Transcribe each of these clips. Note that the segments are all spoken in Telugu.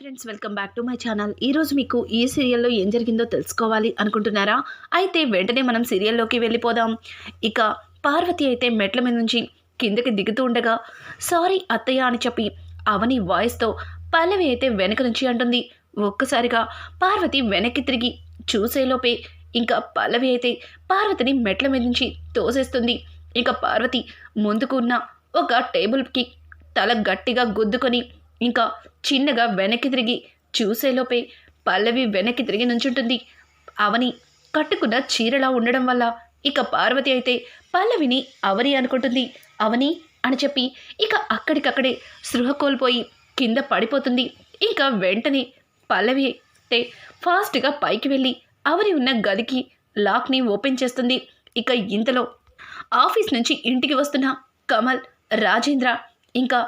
Friends, welcome back to my channel. ఈరోజు మీకు ఈ సీరియల్లో ఏం జరిగిందో తెలుసుకోవాలి అనుకుంటున్నారా? అయితే వెంటనే మనం సీరియల్లోకి వెళ్ళిపోదాం. ఇక పార్వతి అయితే మెట్ల మీద నుంచి కిందకి దిగుతూ ఉండగా సారీ అత్తయ్య అని చెప్పి అవని వాయిస్తో పల్లవి అయితే వెనక నుంచి అంటుంది. ఒక్కసారిగా పార్వతి వెనక్కి తిరిగి చూసేలోపే ఇంకా పల్లవి అయితే పార్వతిని మెట్ల మీద నుంచి తోసేస్తుంది. ఇక పార్వతి ముందుకు ఉన్న ఒక టేబుల్కి తల గట్టిగా గుద్దుకొని ఇంకా చిన్నగా వెనక్కి తిరిగి చూసేలోపే పల్లవి వెనక్కి తిరిగి నుంచుంటుంది. అవని కట్టుకున్న చీరలా ఉండడం వల్ల ఇక పార్వతి అయితే పల్లవిని అవని అనుకుంటుంది. అవని అని చెప్పి ఇక అక్కడికక్కడే స్పృహ కోల్పోయి కింద పడిపోతుంది. ఇంకా వెంటనే పల్లవి అయితే ఫాస్ట్గా పైకి వెళ్ళి అవని ఉన్న గదికి లాక్ని ఓపెన్ చేస్తుంది. ఇక ఇంతలో ఆఫీస్ నుంచి ఇంటికి వస్తున్న కమల్, రాజేంద్ర ఇంకా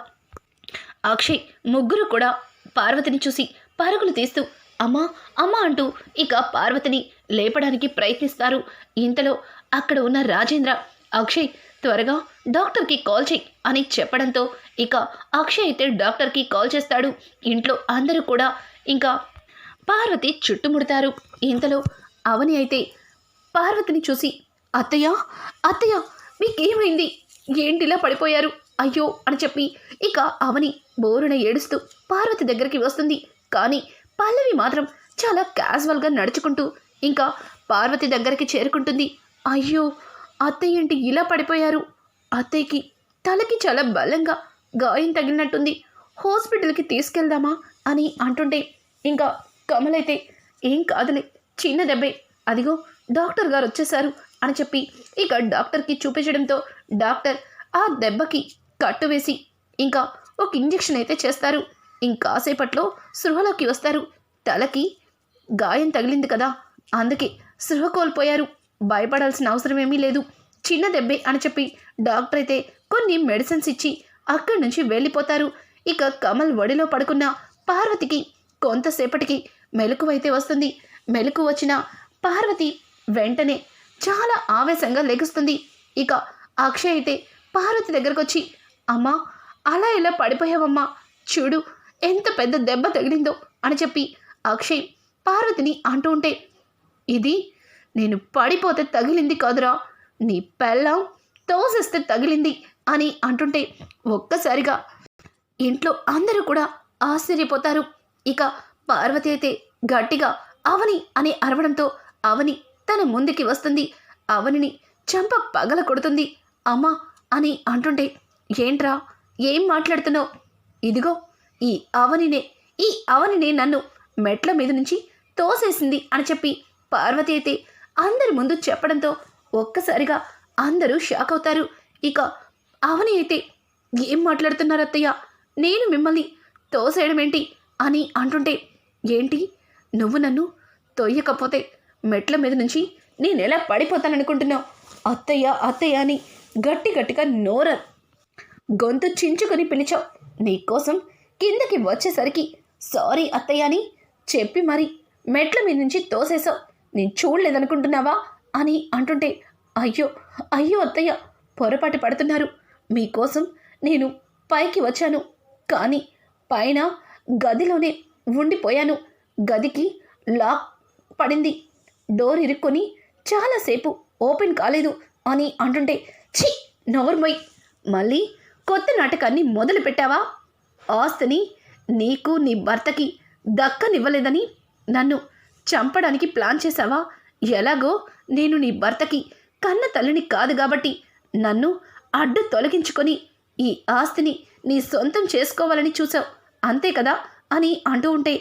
అక్షయ్ ముగ్గురు కూడా పార్వతిని చూసి పరుగులు తీస్తూ అమ్మా అమ్మా అంటూ ఇక పార్వతిని లేపడానికి ప్రయత్నిస్తారు. ఇంతలో అక్కడ ఉన్న రాజేంద్ర, అక్షయ్ త్వరగా డాక్టర్కి కాల్ చేయి అని చెప్పడంతో ఇక అక్షయ్ అయితే డాక్టర్కి కాల్ చేస్తాడు. ఇంట్లో అందరూ కూడా ఇంకా పార్వతి చుట్టుముడతారు. ఇంతలో అవని అయితే పార్వతిని చూసి అత్తయ్య అత్తయ్య మీకేమైంది, ఏంటిలా పడిపోయారు, అయ్యో అని చెప్పి ఇక అవని బోరున ఏడుస్తూ పార్వతి దగ్గరికి వస్తుంది. కానీ పల్లవి మాత్రం చాలా క్యాజువల్గా నడుచుకుంటూ ఇంకా పార్వతి దగ్గరికి చేరుకుంటుంది. అయ్యో అత్తయ్య ఏంటి ఇలా పడిపోయారు, అత్తయ్యకి తలకి చాలా బలంగా గాయం తగిలినట్టుంది, హాస్పిటల్కి తీసుకెళ్దామా అని అంటుంటే ఇంకా కమల్ అయితే ఏం కాదులే, చిన్న దెబ్బే, అదిగో డాక్టర్ గారు వచ్చేసారు అని చెప్పి ఇక డాక్టర్కి చూపించడంతో డాక్టర్ ఆ దెబ్బకి కట్టు వేసి ఇంకా ఒక ఇంజెక్షన్ అయితే చేస్తారు. ఇంకాసేపట్లో స్పృహలోకి వస్తారు. తలకి గాయం తగిలింది కదా, అందుకే స్పృహ కోల్పోయారు, భయపడాల్సిన అవసరం ఏమీ లేదు, చిన్న దెబ్బే అని చెప్పి డాక్టర్ అయితే కొన్ని మెడిసిన్స్ ఇచ్చి అక్కడి నుంచి వెళ్ళిపోతారు. ఇక కమల్ ఒడిలో పడుకున్న పార్వతికి కొంతసేపటికి మెలకువైతే వస్తుంది. మెలకు వచ్చిన పార్వతి వెంటనే చాలా ఆవేశంగా లెగుస్తుంది. ఇక అక్షయ్ అయితే పార్వతి దగ్గరకు వచ్చి అమ్మా అలా ఎలా పడిపోయావమ్మా, చూడు ఎంత పెద్ద దెబ్బ తగిలిందో అని చెప్పి అక్షయ్ పార్వతిని అంటూ ఉంటే ఇది నేను పడిపోతే తగిలింది కాదురా, నీ పెళ్ళం తోసేస్తే తగిలింది అని అంటుంటే ఒక్కసారిగా ఇంట్లో అందరూ కూడా ఆశ్చర్యపోతారు. ఇక పార్వతి అయితే గట్టిగా అవని అని అరవడంతో అవని తన ముందుకి వస్తుంది. అవనిని చంప పగల కొడుతుంది. అమ్మా అని అంటుంటే ఏంట్రా ఏం మాట్లాడుతున్నావు, ఇదిగో ఈ అవనినే నన్ను మెట్ల మీద నుంచి తోసేసింది అని చెప్పి పార్వతి అయితే అందరి ముందు చెప్పడంతో ఒక్కసారిగా అందరూ షాక్ అవుతారు. ఇక అవని అయితే ఏం మాట్లాడుతున్నారు అత్తయ్య, నేను మిమ్మల్ని తోసేయడం ఏంటి అని అంటుంటే ఏంటి నువ్వు నన్ను తొయ్యకపోతే మెట్ల మీద నుంచి నేనెలా పడిపోతాననుకుంటున్నావు, అత్తయ్య అత్తయ్య అని గట్టిగా గొంతు చించుకొని పిలిచావు, నీకోసం కిందకి వచ్చేసరికి సారీ అత్తయ్య అని చెప్పి మరి మెట్ల మీద నుంచి తోసేసావు, నేను చూడలేదనుకుంటున్నావా అని అంటుంటే అయ్యో అయ్యో అత్తయ్య పొరపాటు పడుతున్నారు, మీకోసం నేను పైకి వచ్చాను, కానీ పైన గదిలోనే ఉండిపోయాను, గదికి లాక్ పడింది, డోర్ ఇరుక్కొని చాలాసేపు ఓపెన్ కాలేదు అని అంటుంటే ఛీ నోర్మొయ్, మళ్ళీ కొత్త నాటకాన్ని మొదలు పెట్టావా, ఆస్తిని నీకు నీ భర్తకి దక్కనివ్వలేదని నన్ను చంపడానికి ప్లాన్ చేశావా, ఎలాగో నేను నీ భర్తకి కన్న తల్లిని కాదు కాబట్టి నన్ను అడ్డు తొలగించుకొని ఈ ఆస్తిని నీ సొంతం చేసుకోవాలని చూసావు అంతే కదా అని అంటూ ఉంటే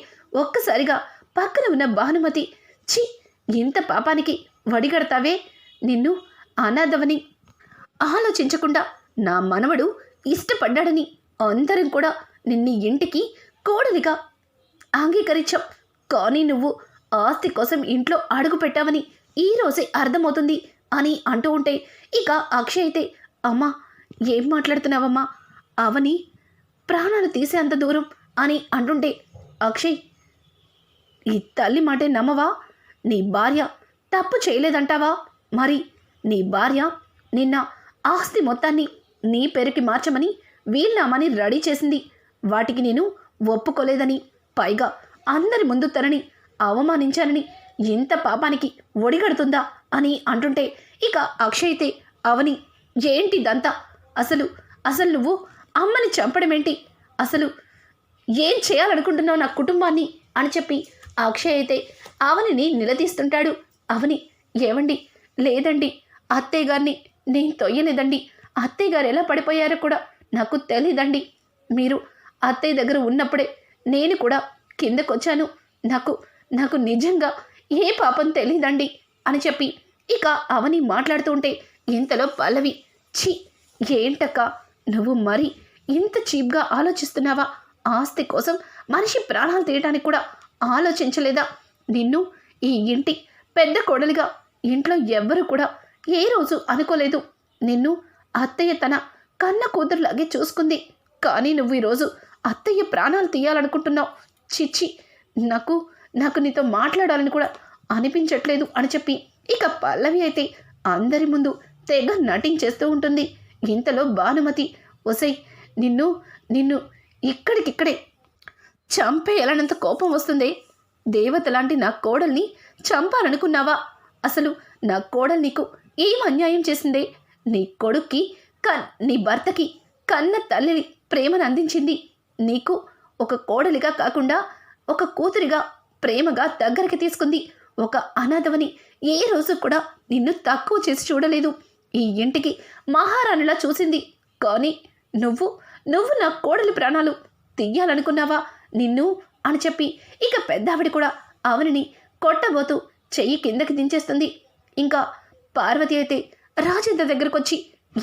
ఒక్కసారిగా పక్కన ఉన్న భానుమతి ఛీ ఇంత పాపానికి వడిగడతావే, నిన్ను అనాథవని ఆలోచించకుండా నా మనవడు ఇష్టపడ్డాడని అందరం కూడా నిన్ను ఇంటికి కోడలిగా అంగీకరించాం, కానీ నువ్వు ఆస్తి కోసం ఇంట్లో అడుగు పెట్టావని ఈరోజే అర్థమవుతుంది అని అంటూ ఉంటే ఇక అక్షయ్ అయితే అమ్మా ఏం మాట్లాడుతున్నావమ్మా, అవని ప్రాణాలు తీసే అంత దూరం అని అంటుంటే అక్షయ్ ఈ తల్లి మాటే నమ్మవా, నీ భార్య తప్పు చేయలేదంటావా, మరి నీ భార్య నిన్న ఆస్తి మొత్తాన్ని నీ పేరుకి మార్చమని వీల్నామాని రెడీ చేసింది, వాటికి నేను ఒప్పుకోలేదని పైగా అందరి ముందు తనని అవమానించానని ఇంత పాపానికి ఒడిగడుతుందా అని అంటుంటే ఇక అక్షయ్ అయితే అవని ఏంటిదంతా, అసలు అసలు నువ్వు అమ్మని చంపడమేంటి, అసలు ఏం చేయాలనుకుంటున్నావు నా కుటుంబాన్ని అని చెప్పి అక్షయ్ అయితే అవనిని నిలదీస్తుంటాడు. అవని ఏవండి, లేదండి అత్తయ్య గారిని నేను తొయ్యలేదండి, అత్తయ్య గారు ఎలా పడిపోయారో కూడా నాకు తెలీదండి, మీరు అత్తయ్య దగ్గర ఉన్నప్పుడే నేను కూడా కిందకొచ్చాను, నాకు నాకు నిజంగా ఏ పాపం తెలీదండి అని చెప్పి ఇక అవని మాట్లాడుతూ ఉంటే ఇంతలో పల్లవి, ఛీ ఏంటక్క నువ్వు మరి ఇంత చీప్గా ఆలోచిస్తున్నావా, ఆస్తి కోసం మనిషి ప్రాణాలు తీయటానికి కూడా ఆలోచించలేదా, నిన్ను ఈ ఇంటి పెద్ద కోడలిగా ఇంట్లో ఎవ్వరు కూడా ఏ రోజు అనుకోలేదు, నిన్ను అత్తయ్య తన కన్న కూతురులాగే చూసుకుంది, కానీ నువ్వు ఈరోజు అత్తయ్య ప్రాణాలు తీయాలనుకుంటున్నావు, చిచ్చి నాకు నాకు నీతో మాట్లాడాలని కూడా అనిపించట్లేదు అని చెప్పి ఇక పల్లవి అయితే అందరి ముందు తెగ నటించేస్తూ ఉంటుంది. ఇంతలో భానుమతి, ఒసై నిన్ను నిన్ను ఇక్కడికిక్కడే చంపేయాలన్నంత కోపం వస్తుంది, దేవత లాంటి నా కోడల్ని చంపాలనుకున్నావా, అసలు నా కోడలు నీకు ఏం అన్యాయం చేసిందే, నీ కొడుక్కి నీ భర్తకి కన్న తల్లి ప్రేమను అందించింది, నీకు ఒక కోడలిగా కాకుండా ఒక కూతురిగా ప్రేమగా దగ్గరికి తీసుకుంది, ఒక అనాథవని ఏ రోజు కూడా నిన్ను తక్కువ చేసి చూడలేదు, ఈ ఇంటికి మహారాణిలా చూసింది, కానీ నువ్వు నువ్వు నా కోడలి ప్రాణాలు తీయాలనుకున్నావా నిన్ను అని చెప్పి ఇక పెద్దావిడ కూడా అవనిని కొట్టబోతూ చెయ్యి కిందకి దించేస్తుంది. ఇంకా పార్వతి అయితే రాజేంద్ర దగ్గరకు వచ్చి,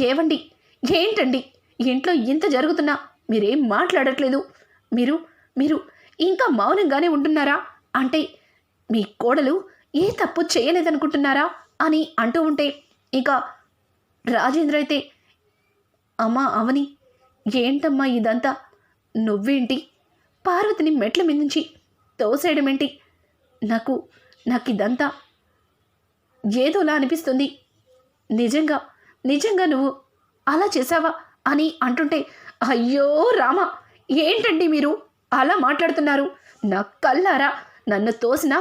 ఏవండి ఏంటండి ఇంట్లో ఇంత జరుగుతున్నా మీరేం మాట్లాడట్లేదు, మీరు మీరు ఇంకా మౌనంగానే ఉంటున్నారా, అంటే మీ కోడలు ఏ తప్పు చేయలేదనుకుంటున్నారా అని అంటూ ఉంటే ఇక రాజేంద్ర అయితే, అమ్మా అవని ఏంటమ్మా ఇదంతా, నువ్వేంటి పార్వతిని మెట్ల మీద నుంచి తోసేయడమేంటి, నాకు ఇదంతా ఏదోలా అనిపిస్తుంది, నిజంగా నిజంగా నువ్వు అలా చేసావా అని అంటుంటే, అయ్యో రామ ఏంటండి మీరు అలా మాట్లాడుతున్నారు, నా కళ్ళారా నన్ను తోసిన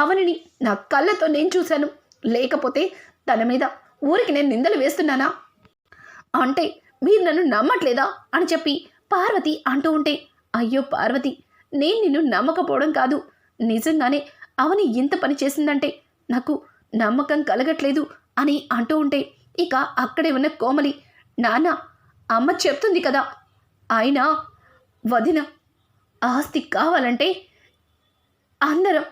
అవనిని నా కళ్ళతో నేను చూశాను, లేకపోతే తన మీద ఊరికి నేను నిందలు వేస్తున్నానా, అంటే మీరు నన్ను నమ్మట్లేదా అని చెప్పి పార్వతి అంటూ ఉంటే, అయ్యో పార్వతి నేను నిన్ను నమ్మకపోవడం కాదు, నిజంగానే అవని ఇంత పని చేసిందంటే నాకు నమ్మకం కలగట్లేదు అని అంటూ ఉంటే ఇక అక్కడే ఉన్న కోమలి, నాన్న అమ్మ చెప్తుంది కదా, అయినా వదిన ఆస్తి కావాలంటే అందరం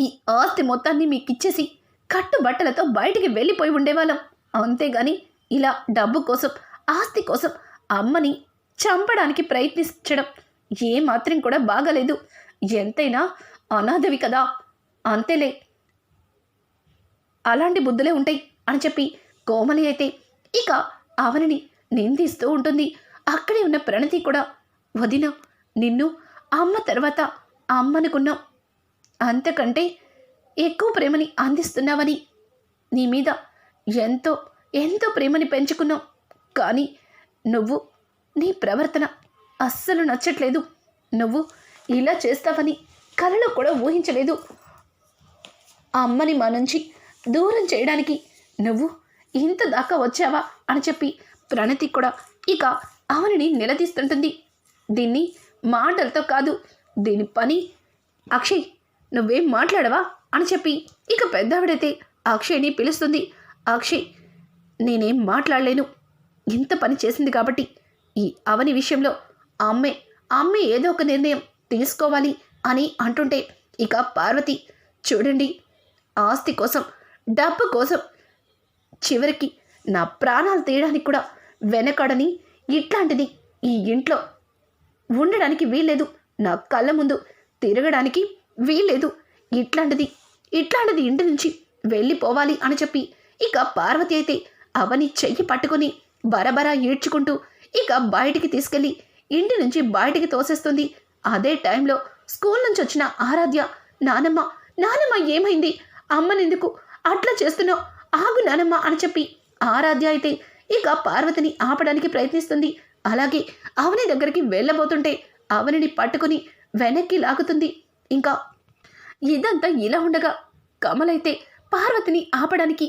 ఈ ఆస్తి మొత్తాన్ని మీకు ఇచ్చేసి కట్టుబట్టలతో బయటికి వెళ్ళిపోయి ఉండేవాళ్ళం, అంతేగాని ఇలా డబ్బు కోసం ఆస్తి కోసం అమ్మని చంపడానికి ప్రయత్నించడం ఏమాత్రం కూడా బాగాలేదు, ఎంతైనా అనాథవి కదా, అంతేలే అలాంటి బుద్ధులే ఉంటాయి అని చెప్పి కోమలి అయితే ఇక అవనిని నిందిస్తూ ఉంటుంది. అక్కడే ఉన్న ప్రణతి కూడా, వదిన నిన్ను అమ్మ తర్వాత అమ్మనుకున్నాం, అంతకంటే ఎక్కువ ప్రేమని అందిస్తున్నావని నీ మీద ఎంతో ఎంతో ప్రేమని పెంచుకున్నాం, కానీ నువ్వు నీ ప్రవర్తన అస్సలు నచ్చట్లేదు, నువ్వు ఇలా చేస్తావని కలలో కూడా ఊహించలేదు, అమ్మని మా నుంచి దూరం చేయడానికి నువ్వు ఇంత దాకా వచ్చావా అని చెప్పి ప్రణతి కూడా ఇక అవనిని నిలదీస్తుంటుంది. దీన్ని మాటలతో కాదు, దీని పని, అక్షయ్ నువ్వేం మాట్లాడవా అని చెప్పి ఇక పెద్దావిడైతే అక్షయ్ని పిలుస్తుంది. అక్షయ్ నేనేం మాట్లాడలేను, ఇంత పని చేసింది కాబట్టి ఈ అవని విషయంలో అమ్మే ఏదో ఒక నిర్ణయం తీసుకోవాలి అని అంటుంటే ఇక పార్వతి, చూడండి ఆస్తి కోసం డబ్బు కోసం చివరికి నా ప్రాణాలు తీయడానికి కూడా వెనకడని ఇట్లాంటిది ఈ ఇంట్లో ఉండడానికి వీల్లేదు, నా కళ్ళ ముందు తిరగడానికి వీల్లేదు, ఇట్లాంటిది ఇంటి నుంచి వెళ్ళిపోవాలి అని చెప్పి ఇక పార్వతి అయితే అవని చెయ్యి పట్టుకొని బరబరా ఈడ్చుకుంటూ ఇక బయటికి తీసుకెళ్ళి ఇంటి నుంచి బయటికి తోసేస్తుంది. అదే టైంలో స్కూల్ నుంచి వచ్చిన ఆరాధ్య, నానమ్మ ఏమైంది, అమ్మనెందుకు అట్లా చేస్తున్నావు, ఆగు నానమ్మ అని చెప్పి ఆరాధ్య అయితే ఇక పార్వతిని ఆపడానికి ప్రయత్నిస్తుంది. అలాగే అవని దగ్గరికి వెళ్ళబోతుంటే అవనిని పట్టుకుని వెనక్కి లాగుతుంది. ఇంకా ఇదంతా ఇలా ఉండగా కమల్ అయితే పార్వతిని ఆపడానికి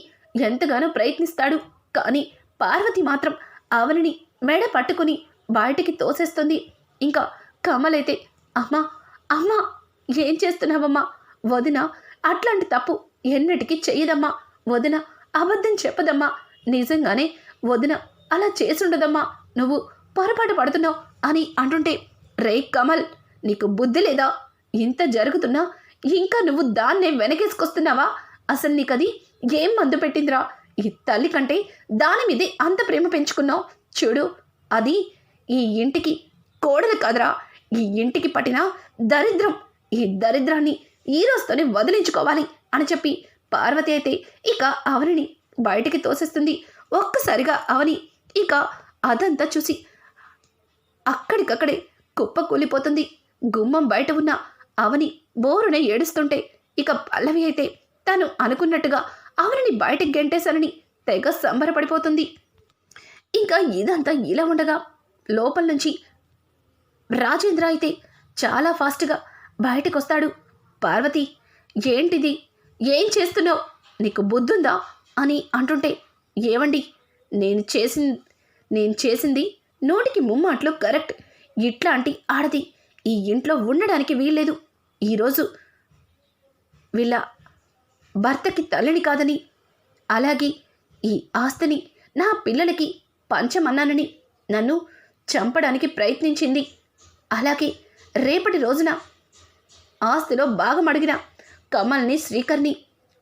ఎంతగానో ప్రయత్నిస్తాడు. కానీ పార్వతి మాత్రం అవనిని మెడ పట్టుకుని బయటికి తోసేస్తుంది. ఇంకా కమల్ అయితే అమ్మా అమ్మా ఏం చేస్తున్నావమ్మా? వదిన అట్లాంటి తప్పు ఎన్నటికీ చెయ్యదమ్మా. వదిన అబద్ధం చెప్పదమ్మా. నిజంగానే వదిన అలా చేసుండదమ్మా. నువ్వు పొరపాటు పడుతున్నావు అని అంటుంటే, రే కమల్, నీకు బుద్ధి లేదా? ఇంత జరుగుతున్నా ఇంకా నువ్వు దాన్నే వెనకేసుకొస్తున్నావా? అసలు నీకది ఏం మందు పెట్టిందిరా? ఈ తల్లి కంటే దాని మీదే అంత ప్రేమ పెంచుకున్నావు. చూడు, అది ఈ ఇంటికి కోడలు కాదురా, ఈ ఇంటికి పట్టిన దరిద్రం. ఈ దరిద్రాన్ని ఈ రోజుతోనే వదిలించుకోవాలి అని చెప్పి పార్వతి అయితే ఇక అవనిని బయటికి తోసేస్తుంది. ఒక్కసారిగా అవని ఇక అదంతా చూసి అక్కడికక్కడే కుప్ప కూలిపోతుంది. గుమ్మం బయట ఉన్న అవని బోరున ఏడుస్తుంటే ఇక పల్లవి అయితే తను అనుకున్నట్టుగా అవనిని బయటికి గెంటేశానని తెగ సంబరపడిపోతుంది. ఇంకా ఇదంతా ఇలా ఉండగా లోపల నుంచి రాజేంద్ర అయితే చాలా ఫాస్ట్గా బయటకు వస్తాడు. పార్వతి, ఏంటిది? ఏం చేస్తున్నావు? నీకు బుద్ధుందా అని అంటుంటే, ఏవండి, నేను చేసింది నూటికి ముమ్మాట్లు కరెక్ట్. ఇట్లాంటి ఆడది ఈ ఇంట్లో ఉండడానికి వీల్లేదు. ఈరోజు వీళ్ళ భర్తకి తల్లిని కాదని, అలాగే ఈ ఆస్తిని నా పిల్లలకి పంచమన్నానని నన్ను చంపడానికి ప్రయత్నించింది. అలాగే రేపటి రోజున ఆస్తిలో భాగం అడిగిన కమల్ని, శ్రీకర్ని,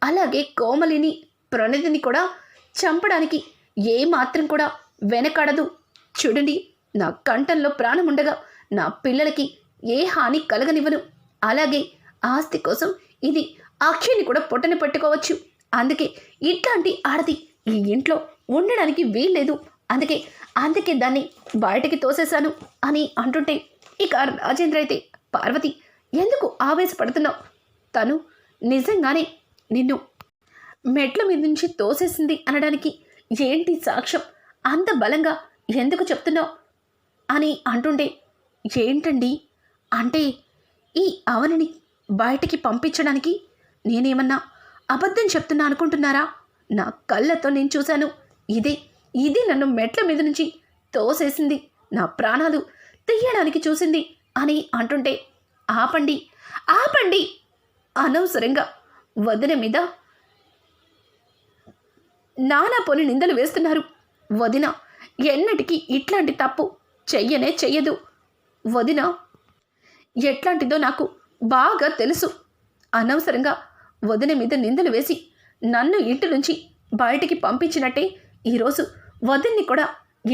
అలాగే కోమలిని, ప్రణతిని కూడా చంపడానికి ఏమాత్రం కూడా వెనకాడదు. చూడండి, నా కంఠంలో ప్రాణం ఉండగా నా పిల్లలకి ఏ హాని కలగనివ్వను. అలాగే ఆస్తి కోసం ఇది అక్షయ్ని కూడా పొట్టని పెట్టుకోవచ్చు. అందుకే ఇట్లాంటి ఆడది ఈ ఇంట్లో ఉండడానికి వీల్లేదు. అందుకే దాన్ని బయటకి తోసేశాను అని అంటుంటే ఇక రాజేంద్ర అయితే, పార్వతి, ఎందుకు ఆవేశపడుతున్నావు? తను నిజంగానే నిన్ను మెట్ల మీద నుంచి తోసేసింది అనడానికి ఏంటి సాక్ష్యం? అంత బలంగా ఎందుకు చెప్తున్నావు అని అంటుండే, ఏంటండి అంటే ఈ అవనిని బయటికి పంపించడానికి నేనేమన్నా అబద్ధం చెప్తున్నా అనుకుంటున్నారా? నా కళ్ళతో నేను చూశాను. ఇది నన్ను మెట్ల మీద నుంచి తోసేసింది, నా ప్రాణాలు తీయడానికి చూసింది అని అంటుంటే, ఆపండి ఆపండి, అనవసరంగా వదిన మీద నానా పోని నిందలు వేస్తున్నారు. వదిన ఎన్నటికీ ఇట్లాంటి తప్పు చెయ్యదు. వదిన ఎట్లాంటిదో నాకు బాగా తెలుసు. అనవసరంగా వదిన మీద నిందలు వేసి నన్ను ఇంటి నుంచి బయటికి పంపించినట్టే ఈరోజు వదిన్ని కూడా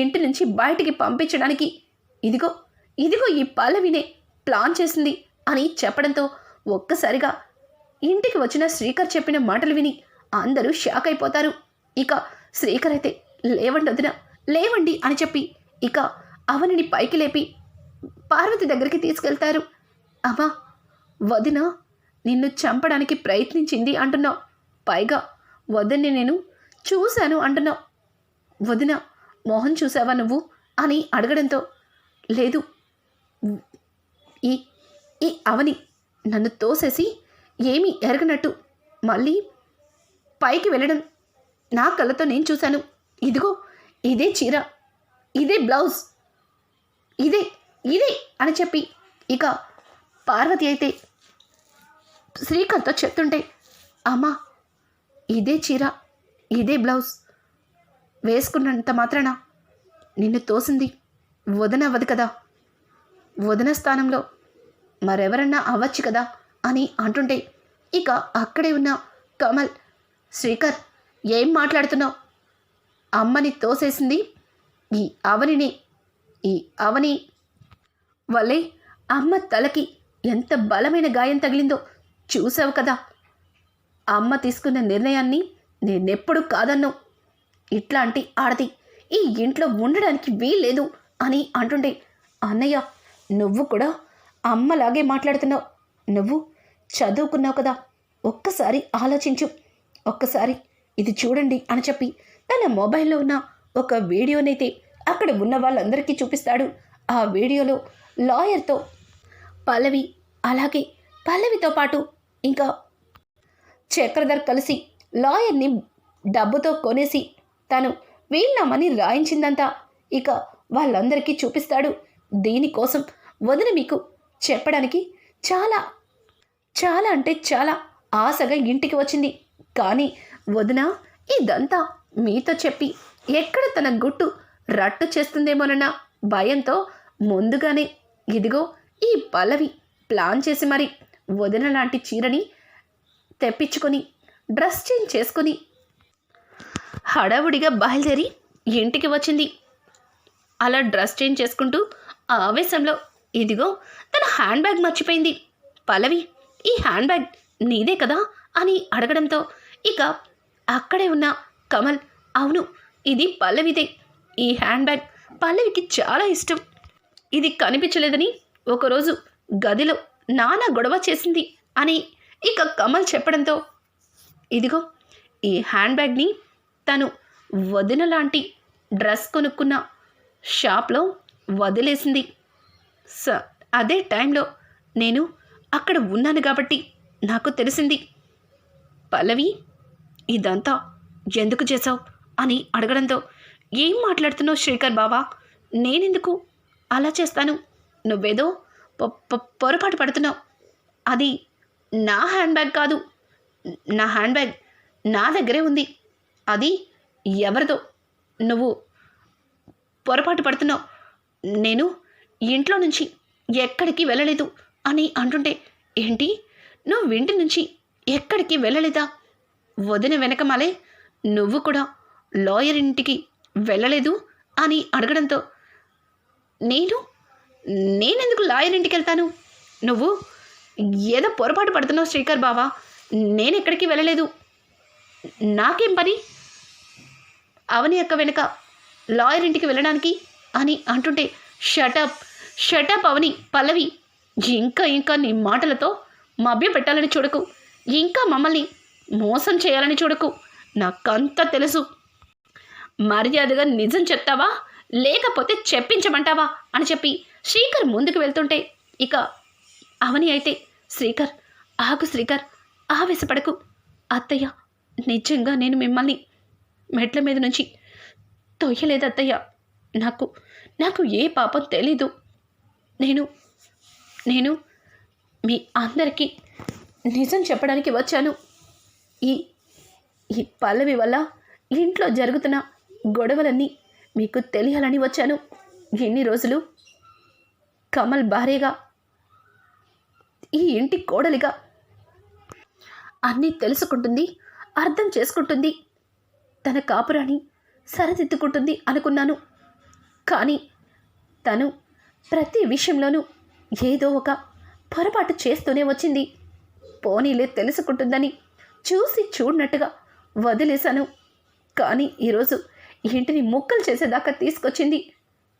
ఇంటి నుంచి బయటికి పంపించడానికి ఇదిగో ఈ పల్లవినే ప్లాన్ చేసింది అని చెప్పడంతో ఒక్కసారిగా ఇంటికి వచ్చిన శ్రీకర్ చెప్పిన మాటలు విని అందరూ షాక్ అయిపోతారు. ఇక శ్రీకర్ అయితే, లేవండి వదిన, లేవండి అని చెప్పి ఇక అవనిని పైకి లేపి పార్వతి దగ్గరికి తీసుకెళ్తారు. అమ్మా, వదిన నిన్ను చంపడానికి ప్రయత్నించింది అంటున్నావు, పైగా వదిన్ని నేను చూశాను అంటున్నావు. వదిన మోహన్ చూసావా నువ్వు అని అడగడంతో, లేదు, ఈ అవని నన్ను తోసేసి ఏమీ ఎరగనట్టు మళ్ళీ పైకి వెళ్ళడం నా కళ్ళతో నేను చూశాను. ఇదిగో ఇదే చీర, ఇదే బ్లౌజ్, ఇదే అని చెప్పి ఇక పార్వతి అయితే శ్రీకర్తో చెప్తుంటే, అమ్మా, ఇదే చీర, ఇదే బ్లౌజ్ వేసుకున్నంత మాత్రాన నిన్ను తోసింది వదిన అవ్వదు కదా, వదిన స్థానంలో మరెవరన్నా అవ్వచ్చు కదా అని అంటుంటే ఇక అక్కడే ఉన్న కమల్, శ్రీకర్, ఏం మాట్లాడుతున్నావు? అమ్మని తోసేసింది ఈ అవని వల్లే అమ్మ తలకి ఎంత బలమైన గాయం తగిలిందో చూసావు కదా. అమ్మ తీసుకున్న నిర్ణయాన్ని నేనెప్పుడు కాదన్ను. ఇట్లాంటి ఆడది ఈ ఇంట్లో ఉండడానికి వీల్లేదు అని అంటుండే, అన్నయ్య, నువ్వు కూడా అమ్మలాగే మాట్లాడుతున్నావు. నువ్వు చదువుకున్నావు కదా, ఒక్కసారి ఆలోచించు, ఒక్కసారి ఇది చూడండి అని చెప్పి తన మొబైల్లో ఉన్న ఒక వీడియోనైతే అక్కడ ఉన్న వాళ్ళందరికీ చూపిస్తాడు. ఆ వీడియోలో లాయర్తో పల్లవి అలాగే పల్లవితో పాటు ఇంకా చక్రధర్ కలిసి లాయర్ని డబ్బుతో కొనేసి తను వీళ్ళమని రాయించిందంతా ఇక వాళ్ళందరికీ చూపిస్తాడు. దీనికోసం వదిన మీకు చెప్పడానికి చాలా చాలా అంటే చాలా ఆశగా ఇంటికి వచ్చింది. కానీ వదిన ఇదంతా మీతో చెప్పి ఎక్కడ తన గుట్టు రట్టు చేస్తుందేమోనన్న భయంతో ముందుగానే ఇదిగో ఈ పల్లవి ప్లాన్ చేసి మరి వదిన లాంటి చీరని తెప్పించుకొని డ్రెస్ చేంజ్ చేసుకొని హడావుడిగా బయలుదేరి ఇంటికి వచ్చింది. అలా డ్రెస్ చేంజ్ చేసుకుంటూ ఆవేశంలో ఇదిగో తన హ్యాండ్ బ్యాగ్ మర్చిపోయింది. పల్లవి ఈ హ్యాండ్ బ్యాగ్ నీదే కదా అని అడగడంతో ఇక అక్కడే ఉన్న కమల్ అవును ఇది పల్లవిదే, ఈ హ్యాండ్ బ్యాగ్ పల్లవికి చాలా ఇష్టం, ఇది కనిపించలేదని ఒకరోజు గదిలో నానా గొడవ చేసింది అని ఇక కమల్ చెప్పడంతో ఇదిగో ఈ హ్యాండ్ బ్యాగ్ని తను వదిన లాంటి డ్రెస్ కొనుక్కున్న షాప్లో వదిలేసింది. అదే టైంలో నేను అక్కడ ఉన్నాను కాబట్టి నాకు తెలిసింది. పల్లవి ఇదంతా ఎందుకు చేశావు అని అడగడంతో ఏం మాట్లాడుతున్నావు శ్రీకర్ బావా, నేనెందుకు అలా చేస్తాను, నువ్వేదో పొరపాటు పడుతున్నావు, అది నా హ్యాండ్ బ్యాగ్ కాదు, నా హ్యాండ్ బ్యాగ్ నా దగ్గరే ఉంది, అది ఎవరిదో, నువ్వు పొరపాటు పడుతున్నావు, నేను ఇంట్లో నుంచి ఎక్కడికి వెళ్ళలేదు అని అంటుంటే ఏంటి నువ్వు ఇంటి నుంచి ఎక్కడికి వెళ్ళలేదా, వదిన వెనకమాలే నువ్వు కూడా లాయర్ ఇంటికి వెళ్ళలేదు అని అడగడంతో నేనెందుకు లాయర్ ఇంటికి వెళ్తాను, నువ్వు ఏదో పొరపాటు పడుతున్నావు శ్రీకర్ బావా, నేను ఎక్కడికి వెళ్ళలేదు, నాకేం పని అవని అక్క వెనుక లాయర్ ఇంటికి వెళ్ళడానికి అని అంటుంటే షటప్ అవని పల్లవి, ఇంకా నీ మాటలతో మభ్య పెట్టాలని చూడకు, ఇంకా మమ్మల్ని మోసం చేయాలని చూడకు, నాకంతా తెలుసు, మర్యాదగా నిజం చెప్తావా లేకపోతే చెప్పించమంటావా అని చెప్పి శ్రీకర్ ముందుకు వెళ్తుంటే ఇక అవని అయితే శ్రీకర్ ఆగు శ్రీకర్ ఆవేశపడకు, అత్తయ్య నిజంగా నేను మిమ్మల్ని మెట్ల మీద నుంచి తొయ్యలేదు అత్తయ్య, నాకు ఏ పాపం తెలీదు, నేను మీ అందరికీ నిజం చెప్పడానికి వచ్చాను, ఈ పల్లవి వల్ల ఇంట్లో జరుగుతున్న గొడవలన్నీ మీకు తెలియాలని వచ్చాను, ఎన్ని రోజులు కమల్ భార్యగా ఈ ఇంటి కోడలిగా అన్నీ తెలుసుకుంటుంది, అర్థం చేసుకుంటుంది, తన కాపురాన్ని సరిదిద్దుకుంటుంది అనుకున్నాను, కానీ తను ప్రతి విషయంలోనూ ఏదో ఒక పొరపాటు చేస్తూనే వచ్చింది, పోనీలే తెలుసుకుంటుందని చూసి చూడనట్టుగా వదిలేశాను, కానీ ఈరోజు ఇంటిని ముక్కలు చేసేదాకా తీసుకొచ్చింది,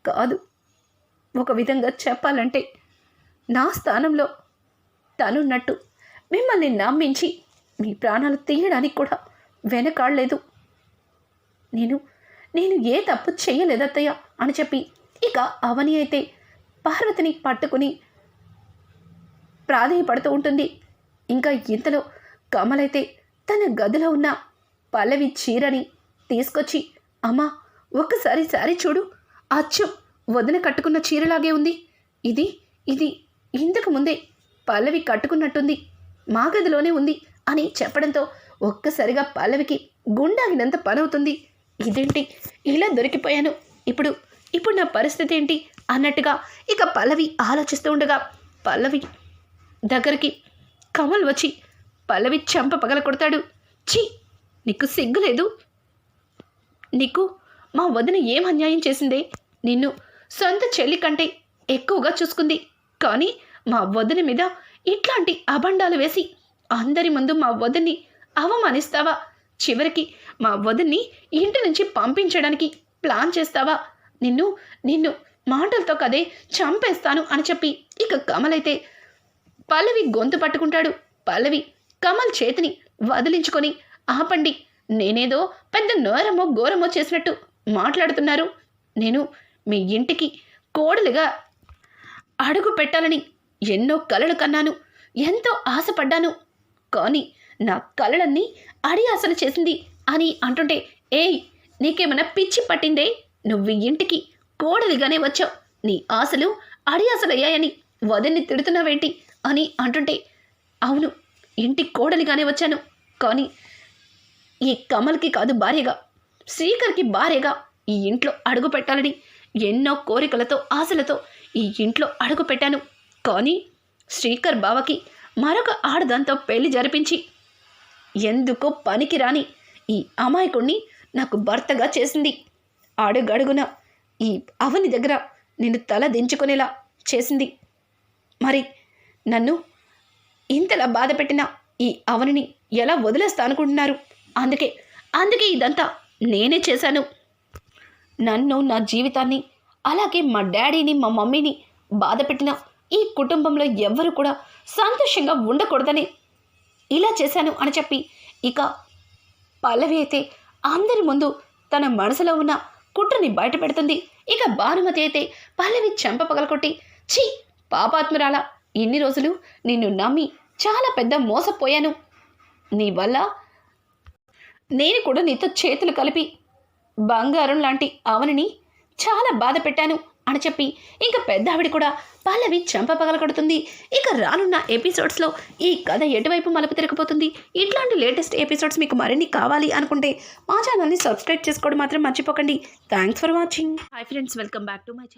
కాదు ఒక విధంగా చెప్పాలంటే నా స్థానంలో తనున్నట్టు మిమ్మల్ని నమ్మించి మీ ప్రాణాలు తీయడానికి కూడా వెనకాడలేదు, నేను ఏ తప్పు చెయ్యలేదత్తయ్య అని చెప్పి ఇక అవని అయితే పార్వతిని పట్టుకుని ప్రాధేయపడుతూ ఉంటుంది. ఇంకా ఇంతలో కమలైతే తన గదిలో ఉన్న పల్లవి చీరని తీసుకొచ్చి అమ్మా ఒక్కసారి సారీ చూడు, అచ్చు వదిన కట్టుకున్న చీరలాగే ఉంది, ఇది ఇంతకు ముందే పల్లవి కట్టుకున్నట్టుంది, మా గదిలోనే ఉంది అని చెప్పడంతో ఒక్కసారిగా పల్లవికి గుండాగినంత పనవుతుంది. ఇదేంటి ఇలా దొరికిపోయాను, ఇప్పుడు నా పరిస్థితి ఏంటి అన్నట్టుగా ఇక పల్లవి ఆలోచిస్తూ ఉండగా పల్లవి దగ్గరికి కమల్ వచ్చి పల్లవి చెంప పగల కొడతాడు. ఛీ నీకు సిగ్గులేదు, నీకు మా వదిన ఏం అన్యాయం చేసిందే, నిన్ను సొంత చెల్లి కంటే ఎక్కువగా చూసుకుంది, కానీ మా వదిన మీద ఇట్లాంటి అబండాలు వేసి అందరి ముందు మా వదిన్ని అవమానిస్తావా, చివరికి మా వదిన్ని ఇంటి నుంచి పంపించడానికి ప్లాన్ చేస్తావా, నిన్ను మాటలతో కదే చంపేస్తాను అని చెప్పి ఇక కమల్ అయితే పల్లవి గొంతు పట్టుకుంటాడు. పల్లవి కమల్ చేతిని వదిలించుకొని ఆపండి, నేనేదో పెద్ద నోరమో ఘోరమో చేసినట్టు మాట్లాడుతున్నారు, నేను మీ ఇంటికి కోడలిగా అడుగు పెట్టాలని ఎన్నో కలలు కన్నాను, ఎంతో ఆశపడ్డాను. కానీ నా కలలన్నీ అడియాసలు చేసింది అని అంటుంటే, ఏయ్ నీకేమైనా పిచ్చి పట్టిందే? నువ్వు ఇంటికి కోడలిగానే వచ్చావు, నీ ఆశలు అడియాసలయ్యాయని వదిన్ని తిడుతున్నావేంటి అని అంటుంటే, అవును ఇంటి కోడలిగానే వచ్చాను, కానీ ఈ కమల్కి కాదు భార్యగా, శ్రీకర్కి భార్యగా ఈ ఇంట్లో అడుగు పెట్టాలని ఎన్నో కోరికలతో ఆశలతో ఈ ఇంట్లో అడుగు పెట్టాను. కానీ శ్రీకర్ బావకి మరొక ఆడదాంతో పెళ్లి జరిపించి ఎందుకో పనికిరాని ఈ అమాయకుణ్ణి నాకు భర్తగా చేసింది. అడుగడుగున ఈ అవని దగ్గర నిన్ను తల దించుకునేలా చేసింది. మరి నన్ను ఇంతలా బాధ పెట్టిన ఈ అవనిని ఎలా వదిలేస్తా అనుకుంటున్నారు? అందుకే ఇదంతా నేనే చేశాను. నన్ను, నా జీవితాన్ని, అలాగే మా డాడీని, మా మమ్మీని బాధ పెట్టిన ఈ కుటుంబంలో ఎవ్వరు కూడా సంతోషంగా ఉండకూడదని ఇలా చేశాను అని చెప్పి ఇక పల్లవి అయితే అందరి ముందు తన మనసులో ఉన్న కుట్రని బయట పెడుతుంది. ఇక భానుమతి అయితే పల్లవి చెంప పగలకొట్టి, ఛీ పాపాత్మురాలా, ఇన్ని రోజులు నిన్ను నమ్మి చాలా పెద్ద మోసపోయాను. నీ వల్ల నేను కూడా నీతో చేతులు కలిపి బంగారం లాంటి అవనిని చాలా బాధ పెట్టాను అని చెప్పి ఇంకా పెద్ద ఆవిడ కూడా పల్లవి చెంప పగలకొడుతుంది. ఇక రానున్న ఎపిసోడ్స్లో ఈ కథ ఎటువైపు మలుపు తిరగబోతుంది? ఇట్లాంటి లేటెస్ట్ ఎపిసోడ్స్ మీకు మరిన్ని కావాలి అనుకుంటే మా ఛానల్ని సబ్స్క్రైబ్ చేసుకోవడం మాత్రం మర్చిపోకండి. Thanks for watching. Hi friends, welcome back to my channel.